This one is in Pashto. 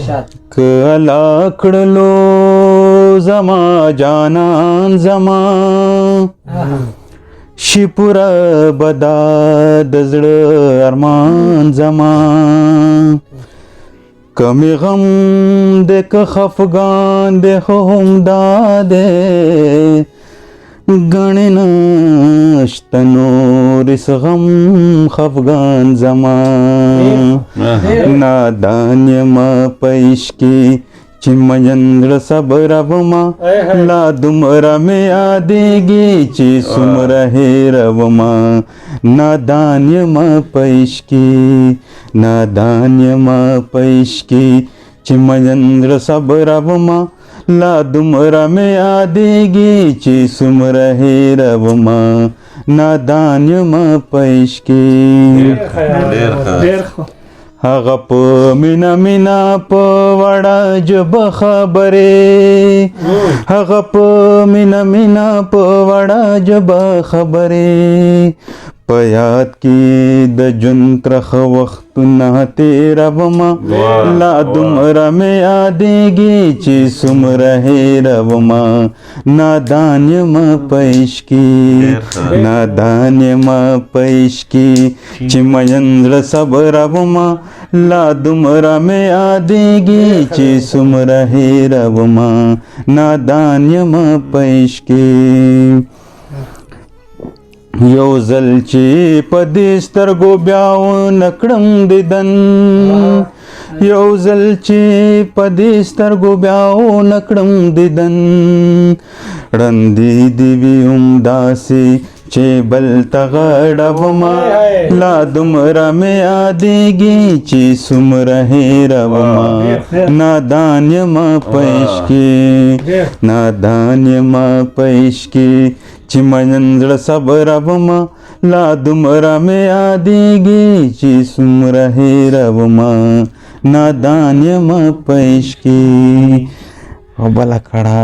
که الله کړلو زما جانان زما شي پوره به دا د زړه ارمان زما که مې غم دی که خفګان دی خو همدا دی ګڼې نشته نور هېڅ غم خفګان زما نادان یمه په عشقې چې مین زړه صبر وما لا دومره مې یادېږي چې څومره هېرومه نادان یمه په عشقې نادان یمه په عشقې چې مین زړه صبر وما لا دومره مې یادېږي چې څومره هېرومه نادان یمه په عشقې هغه په مینا مینا په وړه ژبه خبرې هغه په مینا مینا په وړه ژبه خبرې په یاد کې د ژوند ترخه وختونه تېرومه لا دومره مې یادېږي چې څومره هېرومه نادان یمه په عشقې نادان یمه په عشقې چې مین زړه صبرومه لا دومره مې یادېږي چې څومره هېرومه نادان یمه په عشقې یو ځل چې په دې سترګو بیا ونه کړم دیدن یو ځل چې په دې سترګو بیا ونه کړم دیدن ړندې دې وي همداسې چې بل ته غړومه لا دومره مې یادېږي چې څومره هېرومه نادان یمه په عشقې نادان یمه په عشقې چې مین زړه صبرومه لا دومره مې یادېږي چې څومره هېرومه نادان یمه په عشقې او بله کړه